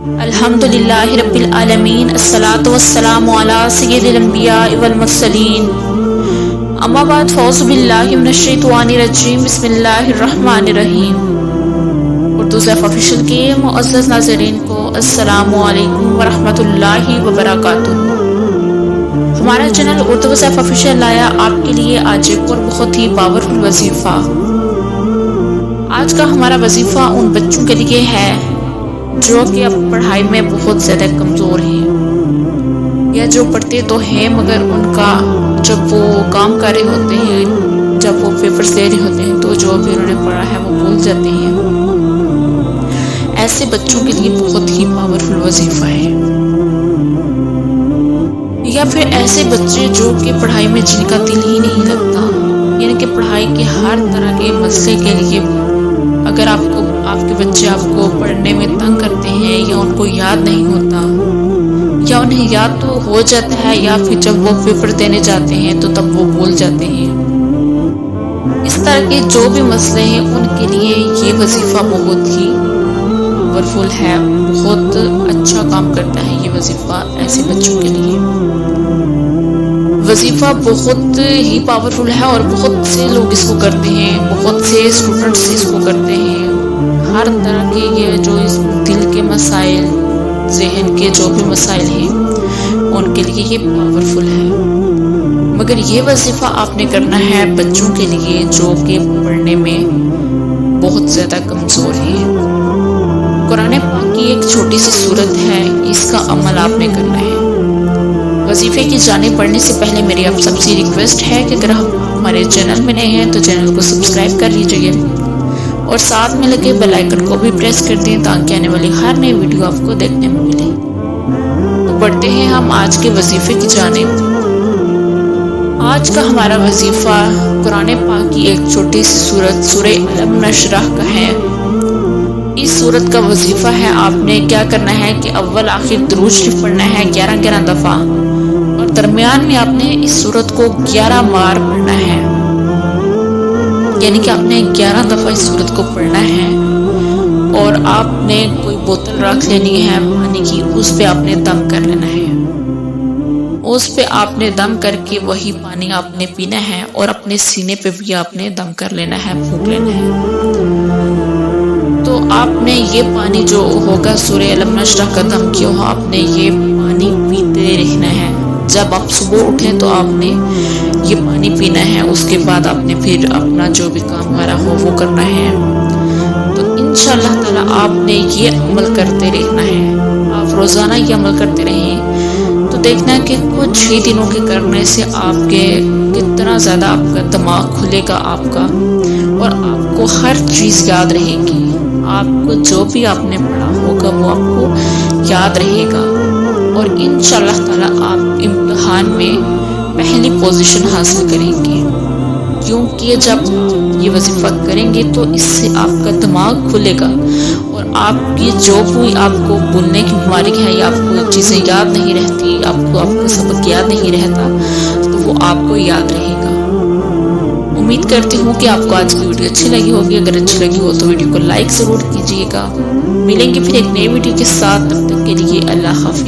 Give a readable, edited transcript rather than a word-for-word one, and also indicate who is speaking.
Speaker 1: الحمدللہ رب العالمین، الصلاۃ والسلام علی سید الانبیاء والمرسلین، اما بعد، فاعوذ باللہ من الشیطان الرجیم، بسم اللہ الرحمن الرحیم۔ اردو زیف آفیشیل کے معزز ناظرین کو السلام علیکم ورحمۃ اللہ وبرکاتہ۔ ہمارا چینل اردو زیف آفیشیل لایا آپ کے لیے آج ایک اور بہت ہی پاورفل وظیفہ۔ آج کا ہمارا وظیفہ ان بچوں کے لیے ہے جو کہ اب پڑھائی میں بہت زیادہ کمزور ہیں، یا جو پڑھتے تو ہیں مگر ان کا جب وہ کام کر رہے ہوتے ہیں، جب وہ پیپرز دے رہے ہوتے ہیں تو جو بھی انہوں نے پڑھا ہے وہ بھول جاتے ہیں۔ ایسے بچوں کے لیے بہت ہی پاورفل وظیفہ ہے۔ یا پھر ایسے بچے جو کہ پڑھائی میں جن کا دل ہی نہیں لگتا، یعنی کہ پڑھائی کے ہر طرح کے مسئلے کے لیے اگر آپ کے بچے آپ کو پڑھنے میں تنگ کرتے ہیں، یا ان کو یاد نہیں ہوتا، یا انہیں یاد تو ہو جاتا ہے، یا پھر جب وہ پیپر دینے جاتے ہیں تو تب وہ بھول جاتے ہیں، اس طرح کے جو بھی مسئلے ہیں ان کے لیے یہ وظیفہ بہت ہی پاورفل ہے، بہت اچھا کام کرتا ہے یہ وظیفہ ایسے بچوں کے لیے۔ وظیفہ بہت ہی پاورفل ہے اور بہت سے لوگ اس کو کرتے ہیں، بہت سے اسٹوڈنٹس اس کو کرتے ہیں۔ ہر طرح کے یہ جو اس دل کے مسائل، ذہن کے جو بھی مسائل ہیں ان کے لیے یہ پاورفل ہے۔ مگر یہ وظیفہ آپ نے کرنا ہے بچوں کے لیے جو کہ پڑھنے میں بہت زیادہ کمزور ہیں۔ قرآن پاک کی ایک چھوٹی سی سورت ہے، اس کا عمل آپ نے کرنا ہے۔ وظیفے کی جانب بڑھنے سے پہلے میری آپ سب سے ریکویسٹ ہے کہ اگر آپ ہمارے چینل میں نئے ہیں تو چینل کو سبسکرائب کر لیجئے اور ساتھ میں لگے بیل آئیکن کو بھی پریس کر دیں تاکہ آنے والی ہر نئی ویڈیو آپ کو دیکھنے میں ملے۔ تو بڑھتے ہیں ہم آج کے وظیفے کی جانب۔ آج کا ہمارا وظیفہ قرآن پاک کی ایک چھوٹی سی سورت سورہ الم نشرح کا ہے۔ اس سورت کا وظیفہ ہے، آپ نے کیا کرنا ہے کہ اول آخر درود شریف پڑھنا ہے 11 دفعہ، اور درمیان میں آپ نے اس سورت کو 11 بار پڑھنا ہے، یعنی کہ آپ نے 11 دفعہ اس سورت کو پڑھنا ہے۔ اور آپ نے کوئی بوتل رکھ لینی ہے پانی کی، اس پہ آپ نے دم کر لینا ہے، اس پہ آپ نے دم کر کے وہی پانی آپ نے پینا ہے، اور اپنے سینے پہ بھی آپ نے دم کر لینا ہے، پھونک لینا ہے۔ تو آپ نے یہ پانی جو ہوگا سورہ الم نشرح کا دم کیا ہو، آپ نے یہ پانی پیتے رہنا ہے۔ جب آپ صبح اٹھیں تو آپ نے یہ پانی پینا ہے، اس کے بعد آپ نے پھر اپنا جو بھی کام کرا ہو وہ کرنا ہے۔ تو انشاءاللہ تعالی آپ نے یہ عمل کرتے رہنا ہے، آپ روزانہ یہ عمل کرتے رہیں تو دیکھنا کہ کچھ ہی دنوں کے کرنے سے آپ کے کتنا زیادہ آپ کا دماغ کھلے گا آپ کا، اور آپ کو ہر چیز یاد رہے گی، آپ کو جو بھی آپ نے پڑھا ہوگا وہ آپ کو یاد رہے گا، اور انشاءاللہ تعالی آپ امتحان میں پہلی پوزیشن حاصل کریں گے، کیونکہ جب یہ وظیفہ کریں گے تو اس سے آپ کا دماغ کھلے گا، اور آپ کی جو بھی آپ کو بھولنے کی بیماری ہے، یا آپ کو چیزیں یاد نہیں رہتی، آپ کا سبق یاد نہیں رہتا، تو وہ آپ کو یاد رہے گا۔ امید کرتی ہوں کہ آپ کو آج کی ویڈیو اچھی لگی ہوگی۔ اگر اچھی لگی ہو تو ویڈیو کو لائک ضرور کیجیے گا۔ ملیں گے پھر ایک نئی ویڈیو کے ساتھ، تب تک کے لیے اللہ حافظ۔